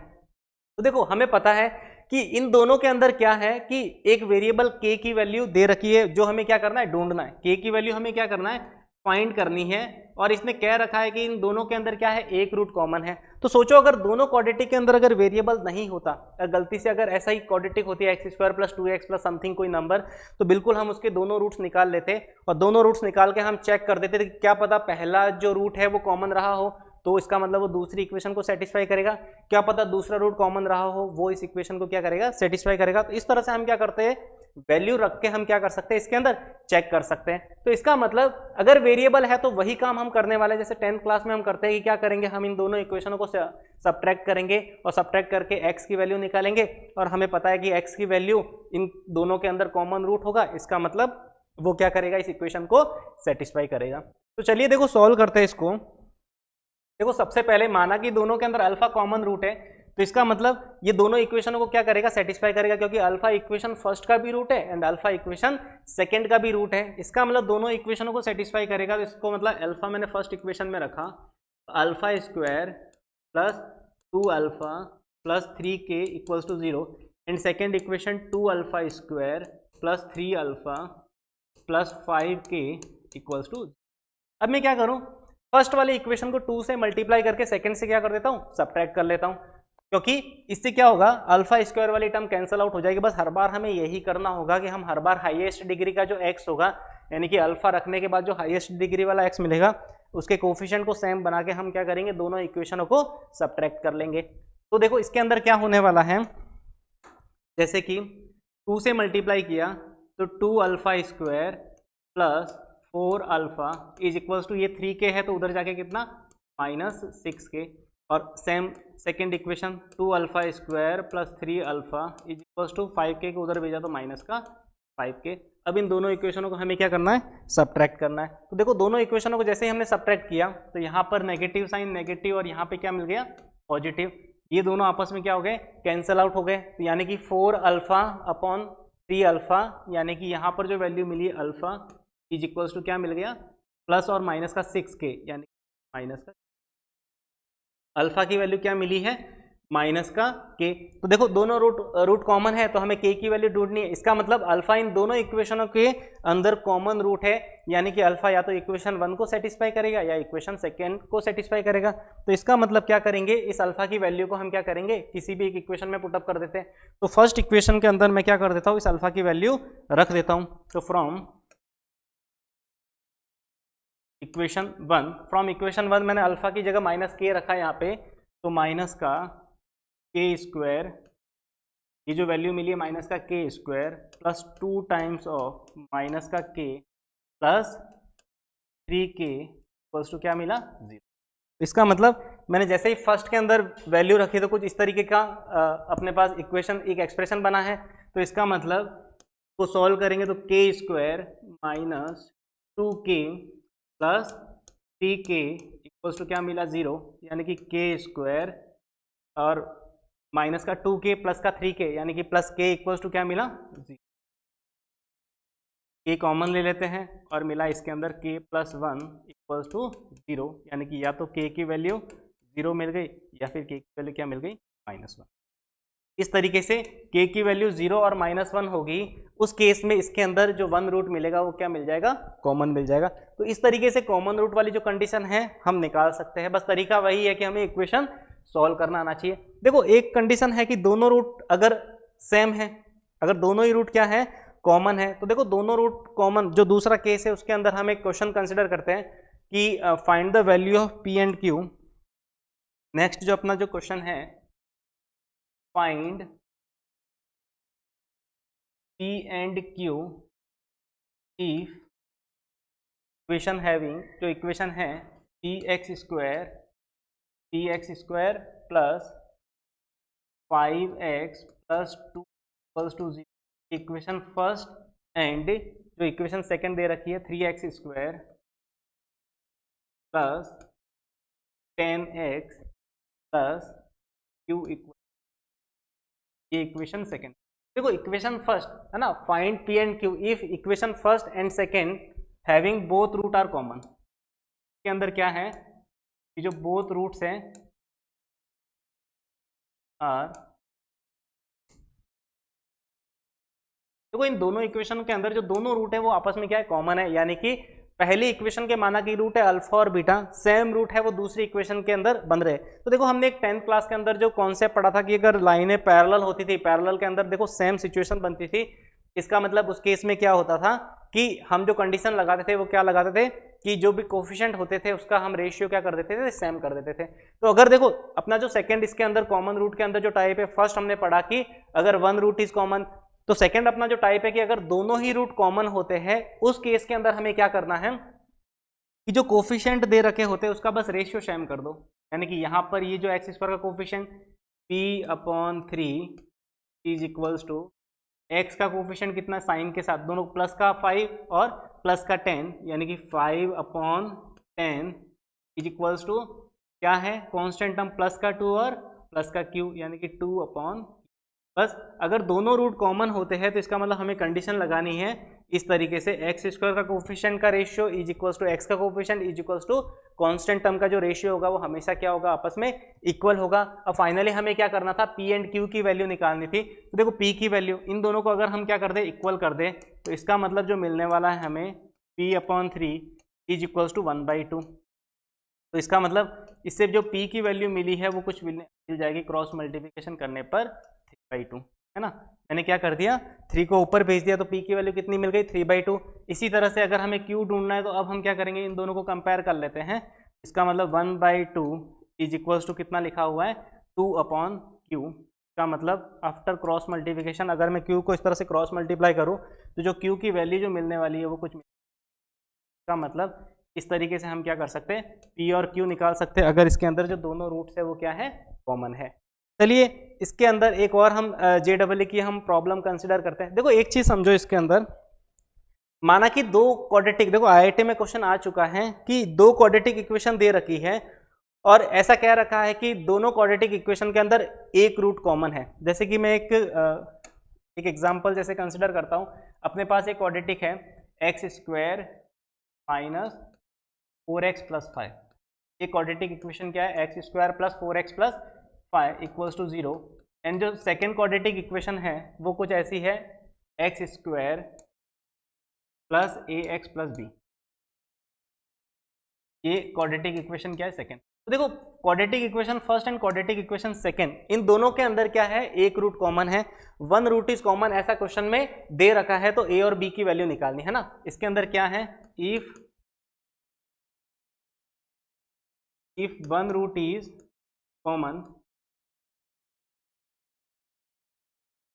तो देखो हमें पता है कि इन दोनों के अंदर क्या है कि एक वेरिएबल k की वैल्यू दे रखी है, जो हमें क्या करना है, ढूंढना है, k की वैल्यू हमें क्या करना है, फाइंड करनी है, और इसने कह रखा है कि इन दोनों के अंदर क्या है, एक रूट कॉमन है। तो सोचो अगर दोनों क्वाड्रेटिक के अंदर अगर वेरिएबल नहीं होता, गलती से अगर ऐसा ही क्वाड्रेटिक होती है x square plus 2x plus something कोई नंबर, तो बिल्कुल हम उसके दोनों रूट्स निकाल लेते और दोनों रूट्स निकाल के हम चेक कर देते थे कि क्या पता पहला जो रूट है वो कॉमन रहा हो, तो इसका मतलब वो दूसरी इक्वेशन को सेटिस्फाई करेगा, क्या पता दूसरा रूट कॉमन रहा हो वो इस इक्वेशन को क्या करेगा, सेटिस्फाई करेगा। तो इस तरह से हम क्या करते हैं, वैल्यू रख के हम क्या कर सकते हैं, इसके अंदर चेक कर सकते हैं। तो इसका मतलब अगर वेरिएबल है तो वही काम हम करने वाले, जैसे 10th क्लास में हम करते हैं कि क्या करेंगे, हम इन दोनों इक्वेशनों को सब्ट्रैक्ट करेंगे और सब्ट्रैक्ट करके x की वैल्यू निकालेंगे, और हमें पता है कि x की वैल्यू इन दोनों के अंदर कॉमन रूट होगा, इसका मतलब वो क्या करेगा, इस इक्वेशन को सेटिस्फाई करेगा। तो चलिए देखो सॉल्व करते हैं इसको। देखो सबसे पहले माना कि दोनों के अंदर अल्फा कॉमन रूट है, तो इसका मतलब ये दोनों इक्वेशनों को क्या करेगा, सेटिस्फाई करेगा, क्योंकि अल्फा इक्वेशन फर्स्ट का भी रूट है एंड अल्फा इक्वेशन सेकंड का भी रूट है, इसका मतलब दोनों इक्वेशनों को सेटिस्फाई करेगा। तो इसको मतलब अल्फा मैंने फर्स्ट इक्वेशन में रखा, alpha square plus 2 alpha plus 3k equals to 0, and second equation 2 alpha square plus 3 alpha plus 5k equals to. अब मैं क्या करूं, फर्स्ट वाले इक्वेशन को 2 से मल्टीप्लाई करके सेकंड से क्या कर देता हूं, सब्ट्रैक्ट कर लेता हूं, क्योंकि इससे क्या होगा, अल्फा स्क्वायर वाली टर्म कैंसिल आउट हो जाएगी। बस हर बार हमें यही करना होगा कि हम हर बार हाईएस्ट डिग्री का जो एक्स होगा, यानी कि अल्फा रखने के बाद जो हाईएस्ट डिग्री वाला एक्स मिलेगा, उसके कोफिशिएंट को सेम बना के हम क्या करेंगे, दोनों इक्वेशनों को सब्ट्रैक्ट कर लेंगे। तो देखो इसके अंदर क्या होने वाला है, जैसे कि 2 से मल्टीप्लाई किया तो 2 alpha square plus 4 alpha is equals to, ये 3k है तो उधर जाके कितना, -6k, और same second equation 2 alpha square plus 3 alpha is equals to 5k को उधर भेजा तो -5k। अब इन दोनों इक्वेशनों को हमें क्या करना है, सब्ट्रैक्ट करना है। तो देखो दोनों इक्वेशनों को जैसे ही हमने सब्ट्रैक्ट किया तो यहाँ पर नेगेटिव साइन नेगेटिव और यहाँ पे क्या मिल गया, पॉजिटिव। ये दोनों आपस में क्या हो गए, कैंसल आउट हो गए। तो यानी कि 4 अल्फा अपॉन 3 अल्फा, यानी कि यहाँ पर जो वैल्यू मिली अल्फा इज इक्वल्स टू क्या मिल गया, प्लस और माइनस का 6k, यानी माइनस का अल्फा की वैल्यू क्या मिली है, माइनस का k। तो देखो दोनों रूट कॉमन है तो हमें k की वैल्यू ढूंढनी है। इसका मतलब अल्फा इन दोनों इक्वेशनों के अंदर कॉमन रूट है, यानी कि अल्फा या तो इक्वेशन 1 को सेटिस्फाई करेगा या इक्वेशन सेकेंड को सेटिस्फाई करेगा। तो इसका मतलब क्या करेंगे, इस अल्फा की वैल्यू को हम क्या करेंगे, किसी भी एक इक्वेशन में पुटअप कर देते हैं। तो फर्स्ट इक्वेशन के अंदर मैं क्या कर देता हूँ, इस अल्फा की वैल्यू रख देता हूँ। तो फ्रॉम इक्वेशन 1 मैंने अल्फा की जगह -k रखा है यहाँ पे, तो माइनस का k स्क्वायर, ये जो वैल्यू मिली है माइनस का k square plus 2 times of minus का k plus 3k equals to क्या मिला, 0। इसका मतलब मैंने जैसे ही फर्स्ट के अंदर वैल्यू रखी तो कुछ इस तरीके का अपने पास इक्वेशन, एक एक्सप्रेशन बना है। तो इसका मतलब को सॉल्व करेंगे तो k square minus 2k plus 3k equals to क्या मिला, 0, यानी कि k स्क्वायर और माइनस का 2k प्लस का 3k, यानी कि प्लस k इक्वल्स टू क्या मिला, 0। k कॉमन ले लेते हैं और मिला इसके अंदर k प्लस 1 इक्वल्स टू 0, यानी कि या तो k की वैल्यू 0 मिल गई या फिर k की वैल्यू क्या मिल गई, -1। इस तरीके से k की वैल्यू 0 और -1 होगी, उस केस में इसके अंदर जो 1 रूट मिलेगा वो क्या मिल जाएगा, कॉमन मिल जाएगा। तो इस तरीके से कॉमन रूट वाली जो कंडीशन है हम निकाल सकते हैं। बस तरीका वही है कि हमें इक्वेशन सॉल्व करना आना चाहिए। देखो एक कंडीशन है कि दोनों रूट अगर सेम है, अगर दोनों ही रूट क्या है, कॉमन है, तो देखो दोनों रूट कॉमन, जो दूसरा केस है उसके अंदर हम एक क्वेश्चन कंसिडर करते हैं कि find the value of p and q। Next जो अपना जो क्वेश्चन है, find p and q if equation having, जो इक्वेशन है px square plus 5x plus 2 equals to 0। Equation first and जो इक्वेशन सेकंड दे रखी है 3x square plus 10x plus q equal, ये इक्वेशन सेकंड। देखो इक्वेशन फर्स्ट है ना, find p and q if equation first and second having both root are common. के अंदर क्या है कि जो बोथ रूट्स हैं आर, देखो इन दोनों इक्वेशन के अंदर जो दोनों रूट है वो आपस में क्या है, कॉमन है। यानी कि पहली इक्वेशन के माना कि रूट है अल्फा और बीटा, सेम रूट है वो दूसरी इक्वेशन के अंदर बन रहे। तो देखो हमने एक 10th क्लास के अंदर जो कॉन्सेप्ट पढ़ा था कि अगर लाइनें पैरेलल होती थी, पैरेलल के अंदर देखो सेम सिचुएशन बनती थी। इसका मतलब उस केस में क्या होता था कि हम जो कंडीशन लगाते थे वो क्या लगाते थे कि जो भी कोफिशिएंट होते थे उसका हम रेशियो क्या कर देते थे, सेम कर देते थे। तो अगर देखो अपना जो सेकंड इसके अंदर कॉमन रूट के अंदर जो टाइप है, फर्स्ट हमने पढ़ा कि अगर 1 रूट इज कॉमन, तो सेकंड अपना जो टाइप है कि अगर दोनों ही रूट कॉमन होते हैं उस केस के अंदर हमें क्या करना है कि जो कोफिशिएंट दे रखे होते हैं उसका बस रेशियो सेम कर दो। यानी कि यहाँ पर ये जो एक्स स्क्वायर का coefficient p/3 is equals to x का कोफिशिएंट कितना, साइन के साथ दोनों प्लस का 5 और प्लस का 10, यानी कि 5/10 इज इक्वल्स टू क्या है, कांस्टेंट टर्म प्लस का 2 और प्लस का q, यानी कि 2/। बस अगर दोनों रूट कॉमन होते हैं तो इसका मतलब हमें कंडीशन लगानी है इस तरीके से, एक्स स्क्वायर का कोफिशिएंट का ratio is equals to x का coefficient is equals to constant term का जो रेशियो होगा वो हमेशा क्या होगा, आपस में इक्वल होगा। अब फाइनली हमें क्या करना था, p एंड q की वैल्यू निकालनी थी। तो देखो p की वैल्यू इन दोनों को अगर हम क्या कर दें, इक्वल कर दें, तो इसका मतलब जो मिलने वाला है हमें p/3 इज इक्वल्स टू 1/2। तो इसका मतलब इससे जो p की वैल्यू मिली है वो कुछ मिल जाएगी क्रॉस मल्टीप्लिकेशन करने पर 3/2, है ना। मैंने क्या कर दिया, 3 को ऊपर भेज दिया तो p की वैल्यू कितनी मिल गई, 3/2। इसी तरह से अगर हमें q ढूंढना है तो अब हम क्या करेंगे, इन दोनों को कंपेयर कर लेते हैं। इसका मतलब 1/2 इज इक्वल्स टू कितना लिखा हुआ है, 2/q। का मतलब आफ्टर क्रॉस मल्टीप्लिकेशन अगर मैं q को इस तरह से क्रॉस मल्टीप्लाई करूँ तो जो q की वैल्यू जो मिलने वाली है वो कुछ का मतलब इस तरीके से हम क्या कर सकते हैं, p और q निकाल सकते हैं अगर इसके अंदर जो दोनों रूट्स है वो क्या है, कॉमन है। चलिए इसके अंदर एक और हम JEE की हम प्रॉब्लम कंसिडर करते हैं। देखो एक चीज समझो, इसके अंदर माना कि दो क्वाड्रेटिक, देखो IIT में क्वेश्चन आ चुका है कि दो क्वाड्रेटिक इक्वेशन दे रखी है और ऐसा कह रखा है कि दोनों क्वाड्रेटिक इक्वेशन के अंदर एक रूट कॉमन है। जैसे कि मैं एक एग्जांपल जैसे कंसिडर करता हूं, अपने पास एक क्वाड्रेटिक है x² माइनस 4x प्लस 5। ये क्वाड्रेटिक इक्वेशन क्या है, x² plus 4x plus 5 equals to 0। And जो सेकेंड क्वाड्रेटिक इक्वेशन है वो कुछ ऐसी है, x² plus ax plus b। ये क्वाड्रेटिक इक्वेशन क्या है, सेकेंड। तो देखो quadratic equation first and quadratic equation second, इन दोनों के अंदर क्या है, एक रूट कॉमन है, वन रूट इज कॉमन। ऐसा क्वेश्चन में दे रखा है तो a और b की वैल्यू निकालनी है ना। इसके अंदर क्या है, if one root is common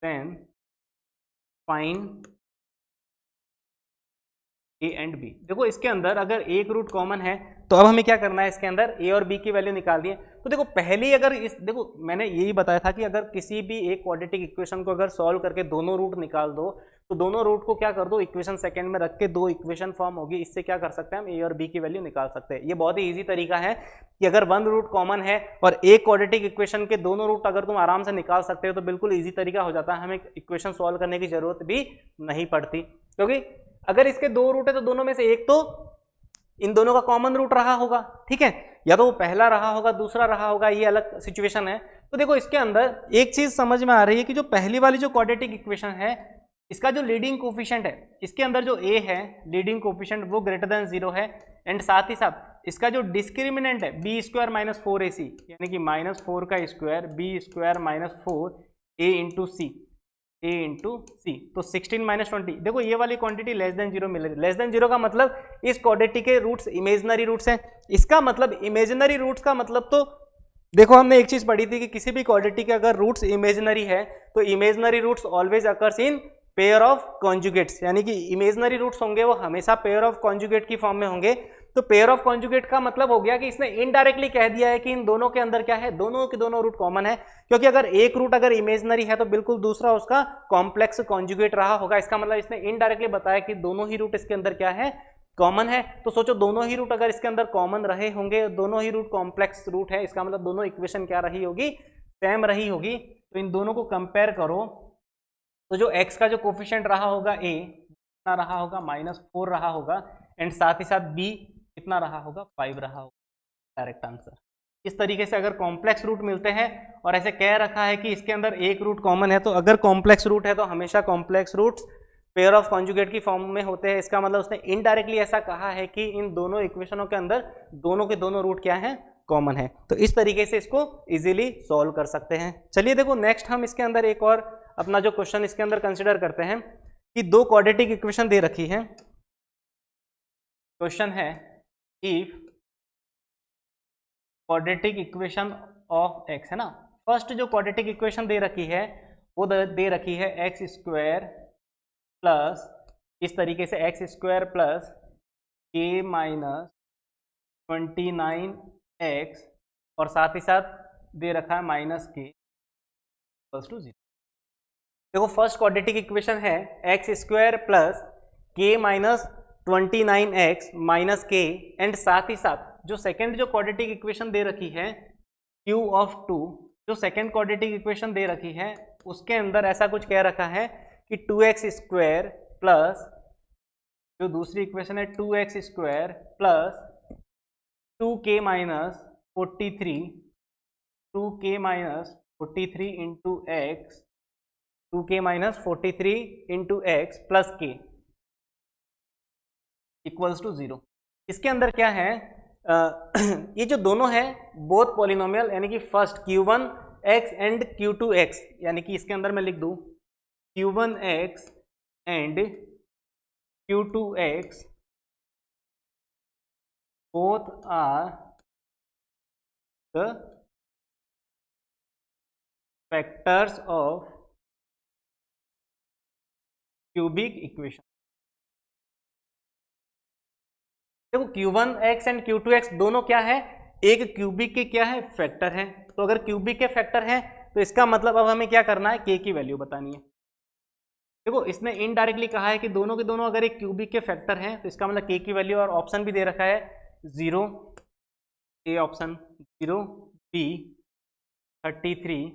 then find a and b। देखो इसके अंदर अगर एक रूट कॉमन है तो अब हमें क्या करना है, इसके अंदर a और b की वैल्यू निकालनी है। तो देखो पहली अगर देखो मैंने यही बताया था कि अगर किसी भी एक क्वाड्रेटिक इक्वेशन को अगर सॉल्व करके दोनों रूट निकाल दो तो दोनों रूट को क्या कर दो, इक्वेशन सेकंड में रख के दो इक्वेशन फॉर्म होगी। इससे क्या कर सकते हैं, हम a और b की वैल्यू निकाल सकते हैं। ये बहुत ही ईजी तरीका है कि अगर वन रूट कॉमन है और एक क्वाड्रेटिक इक्वेशन के दोनों रूट अगर तुम आराम से निकाल सकते हो तो बिल्कुल ईजी तरीका हो जाता है, हमें इक्वेशन सॉल्व करने की जरूरत भी नहीं पड़ती। क्योंकि अगर इसके दो रूट है तो दोनों में से एक तो इन दोनों का कॉमन रूट रहा होगा, ठीक है, या तो वो पहला रहा होगा दूसरा रहा होगा, ये अलग सिचुएशन है। तो देखो इसके अंदर एक चीज समझ में आ रही है कि जो पहली वाली जो क्वाड्रेटिक इक्वेशन है इसका जो लीडिंग कोफिशिएंट है, इसके अंदर जो a है लीडिंग कोफिशिएंट वो ग्रेटर देन 0 है। एंड साथ ही साथ इसका जो डिस्क्रिमिनेंट है b² माइनस 4ac, यानी कि -4 का square b² minus 4 a into c, तो 16 माइनस 20। देखो ये वाली क्वांटिटी लेस देन 0 मिल रही है। लेस देन 0 का मतलब इस क्वाड्रेटिक के रूट्स इमेजिनरी रूट्स हैं। इसका मतलब इमेजिनरी रूट्स का मतलब तो देखो हमने एक चीज पढ़ी थी कि किसी भी क्वाड्रेटिक के अगर रूट्स इमेजिनरी है तो imaginary roots always occurs in pair of conjugates, यानी कि इमेजिनरी रूट्स होंगे वो हमेशा पेयर ऑफ कॉन्जुगेट की फॉर्म में होंगे। तो पेयर ऑफ कॉन्जुगेट का मतलब हो गया कि इसने इनडायरेक्टली कह दिया है कि इन दोनों के अंदर क्या है, दोनों के दोनों रूट कॉमन है। क्योंकि अगर एक रूट अगर इमेजिनरी है तो बिल्कुल दूसरा उसका कॉम्प्लेक्स कॉन्जुगेट रहा होगा। इसका मतलब इसने इनडायरेक्टली बताया कि दोनों ही रूट इसके अंदर क्या है, कॉमन है। तो सोचो दोनों ही रूट अगर इसके अंदर कॉमन रहे होंगे, दोनों ही रूट कॉम्प्लेक्स रूट है, इसका मतलब दोनों इक्वेशन क्या रही होगी, सेम रही होगी। तो इन दोनों को कंपेयर करो तो जो x का जो कोफिशिएंट रहा होगा a कितना रहा होगा, -4 रहा होगा। एंड साथ ही साथ b कितना रहा होगा, 5 रहा होगा। Direct answer. इस तरीके से अगर कॉम्प्लेक्स रूट मिलते हैं और ऐसे कह रखा है कि इसके अंदर एक रूट कॉमन है, तो अगर कॉम्प्लेक्स रूट है तो हमेशा complex roots pair of conjugate की फॉर्म में होते हैं। इसका मतलब उसने इनडायरेक्टली ऐसा कहा है कि इन दोनों इक्वेशनों के अंदर दोनों के दोनों रूट क्या है, कॉमन है। तो इस तरीके से इसको इजीली सॉल्व कर सकते हैं। चलिए देखो नेक्स्ट हम इसके अंदर एक और अपना जो क्वेश्चन इसके अंदर कंसिडर करते हैं कि दो क्वाड्रेटिक इक्वेशन दे रखी है। क्वेश्चन है if quadratic equation of x, है ना। फर्स्ट जो क्वाड्रेटिक इक्वेशन दे रखी है वो दे रखी है x² प्लस इस तरीके से x² plus k minus 29x और साथ ही साथ दे रखा है -k इक्वल्स टू 0। देखो फर्स्ट क्वाड्रेटिक इक्वेशन है x² plus k minus 29x minus k। And साथ ही साथ जो सेकेंड जो क्वाड्रेटिक इक्वेशन दे रखी है q ऑफ 2, जो सेकेंड क्वाड्रेटिक इक्वेशन दे रखी है उसके अंदर ऐसा कुछ कह रखा है कि 2x² प्लस जो दूसरी इक्वेशन है 2x² plus 2k minus 43 2k minus 43 into x 2k minus 43 into x plus k equals to 0। इसके अंदर क्या है, ये जो दोनों है बोथ पॉलिनोमियल, यानी कि फर्स्ट Q1x एंड Q2x, यानी कि इसके अंदर मैं लिख दूं Q1x and Q2x both are the factors of cubic equation। देखो Q1x एंड Q2x दोनों क्या है, एक क्यूबिक के क्या है, फैक्टर है। तो अगर क्यूबिक के फैक्टर है तो इसका मतलब अब हमें क्या करना है, k की वैल्यू बतानी है। देखो इसने इनडायरेक्टली कहा है कि दोनों के दोनों अगर एक क्यूबिक के फैक्टर हैं तो इसका मतलब k की वैल्यू, और ऑप्शन भी दे रखा है 0 ए ऑप्शन, 0 बी 33,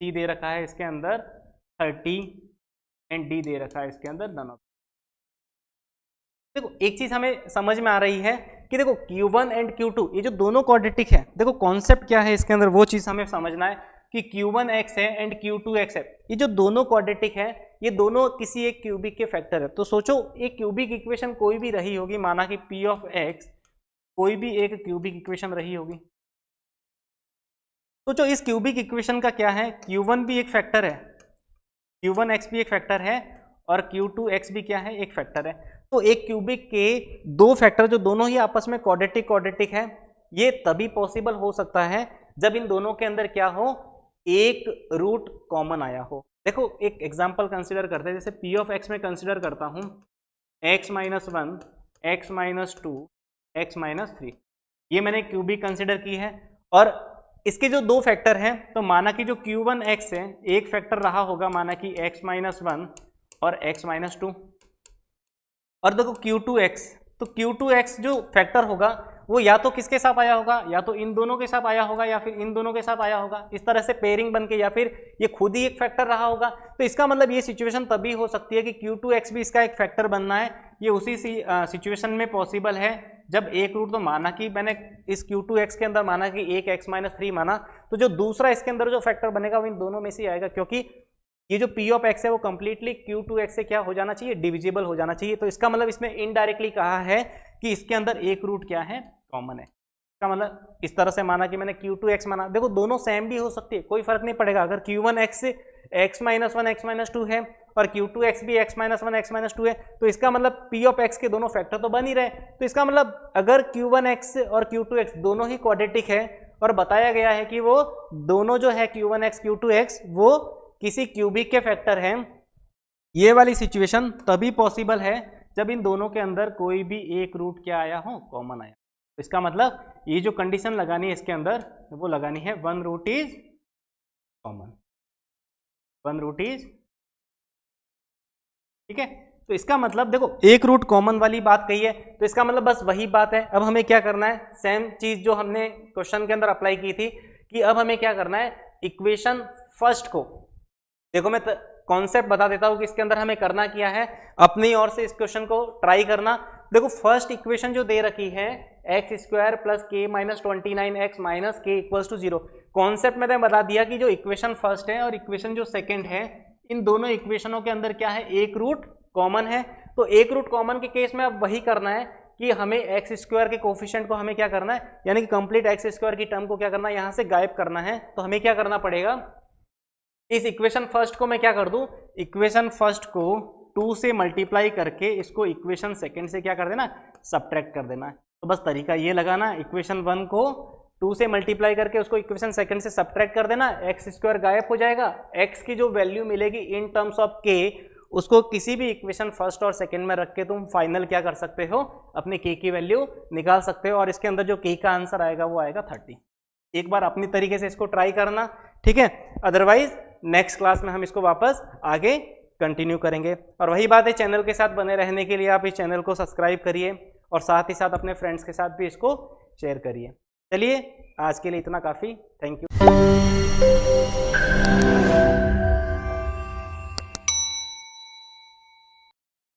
सी दे रखा है इसके अंदर 30 एंड डी दे रखा है इसके अंदर नन ऑफ। देखो एक चीज हमें समझ में आ रही है कि देखो Q1 एंड Q2 ये जो दोनों क्वाड्रेटिक है, देखो कॉन्सेप्ट क्या है इसके अंदर वो चीज हमें समझना है कि Q1x है एंड Q2x है, ये जो दोनों क्वाड्रेटिक है ये दोनों किसी एक क्यूबिक के फैक्टर है। तो सोचो एक क्यूबिक इक्वेशन कोई भी रही होगी, माना कि P ऑफ x कोई भी एक क्यूबिक इक्वेशन रही होगी, तो जो इस क्यूबिक इक्वेशन का क्या है, Q1 भी एक फैक्टर है, Q1x भी एक फैक्टर है और Q2x भी क्या है, एक फैक्टर है। तो एक क्यूबिक के दो फैक्टर जो दोनों ही आपस में क्वाड्रेटिक है, ये तभी पॉसिबल हो सकता है जब इन दोनों के अंदर क्या हो, एक रूट कॉमन आया हो। देखो एक एग्जांपल कंसीडर करते हैं, जैसे P ऑफ x में कंसीडर करता हूं x minus 1, x minus 2, x minus 3, ये मैंने क्यूबिक कंसीडर की है। और इसके जो दो फैक्टर हैं, तो माना कि जो Q1x है एक फैक्टर रहा होगा, माना कि x माइनस 1 और x माइनस 2, और देखो Q2x, तो Q2x जो फैक्टर होगा वो या तो किसके साथ आया होगा, या तो इन दोनों के साथ आया होगा या फिर इन दोनों के साथ आया होगा, इस तरह से पेयरिंग बन के, या फिर ये खुद ही एक फैक्टर रहा होगा। तो इसका मतलब ये सिचुएशन तभी हो सकती है कि Q2x भी इसका एक फैक्टर बनना है, ये उसी सिचुएशन में पॉसिबल है जब एक रूट, तो माना कि मैंने इस Q2x के अंदर माना कि एक x माइनस 3 माना, तो जो दूसरा इसके अंदर जो फैक्टर बनेगा वो इन दोनों में से आएगा, क्योंकि ये जो P ऑफ x है वो कंप्लीटली Q2x से क्या हो जाना चाहिए, डिविजिबल हो जाना चाहिए। तो इसका मतलब इसमें इनडायरेक्टली कहा है कि इसके अंदर एक रूट क्या है, कॉमन है। इसका मतलब इस तरह से माना कि मैंने Q2x माना, देखो दोनों सेम भी हो सकती है, कोई फर्क नहीं पड़ेगा। अगर Q1x से x माइनस 1 x माइनस 2 है और Q2x भी x माइनस 1 x माइनस 2 है, तो इसका मतलब P ऑफ x के दोनों फैक्टर तो बन ही रहे। तो इसका मतलब अगर Q1x और Q2x दोनों ही क्वाड्रेटिक है और बताया गया है कि वो दोनों जो है Q1x Q2x वो किसी क्यूबिक के फैक्टर हैं, ये वाली सिचुएशन तभी पॉसिबल है जब इन दोनों के अंदर कोई भी एक रूट क्या आया हो, कॉमन आया। तो इसका मतलब ये जो कंडीशन लगानी है इसके अंदर वो लगानी है one root is common, one root is, ठीक है। तो इसका मतलब देखो एक रूट कॉमन वाली बात कही है, तो इसका मतलब बस वही बात है। अब हमें क्या करना है, सेम चीज जो हमने क्वेश्चन के अंदर अप्लाई की थी, कि अब हमें क्या करना है, इक्वेशन फर्स्ट को, देखो मैं कॉन्सेप्ट बता देता हूं कि इसके अंदर हमें करना क्या है, अपनी ओर से इस क्वेश्चन को ट्राई करना। देखो फर्स्ट इक्वेशन जो दे रखी है एक्स स्क्वायर प्लस के माइनस 29x माइनस के इक्वल्स टू 0, कॉन्सेप्ट मैंने बता दिया कि जो इक्वेशन फर्स्ट है और इक्वेशन जो सेकंड है, इन दोनों इक्वेशनों के अंदर क्या है, एक रूट कॉमन है। तो एक रूट कॉमन के केस में अब वही करना है कि हमें एक्स स्क्वायर के कोफिशिएंट को हमें क्या करना है, यानी कि कंप्लीट एक्स स्क्वायर की टर्म को क्या करना है, यहां से गायब करना है। तो हमें क्या करना पड़ेगा, इस इक्वेशन फर्स्ट को मैं क्या कर दूं, इक्वेशन फर्स्ट को 2 से मल्टीप्लाई करके इसको इक्वेशन सेकंड से क्या कर देना, सब्ट्रैक्ट कर देना। तो बस तरीका ये लगाना, इक्वेशन 1 को 2 से मल्टीप्लाई करके उसको इक्वेशन सेकंड से सब्ट्रैक्ट कर देना, एक्स स्क्वायर गायब हो जाएगा, एक्स की जो वैल्यू मिलेगी इन टर्म्स ऑफ के, उसको किसी भी इक्वेशन फर्स्ट और सेकंड में रख के तुम फाइनल क्या कर सकते हो, अपने के की वैल्यू निकाल सकते हो, और इसके अंदर जो के का आंसर आएगा वो आएगा 30। एक बार अपनी तरीके से इसको ट्राई करना, ठीक है। अदरवाइज नेक्स्ट क्लास में हम इसको वापस आगे कंटिन्यू करेंगे। और वही बात है, चैनल के साथ बने रहने के लिए आप इस चैनल को सब्सक्राइब करिए और साथ ही साथ अपने फ्रेंड्स के साथ भी इसको शेयर करिए। चलिए आज के लिए इतना काफ़ी, थैंक यू।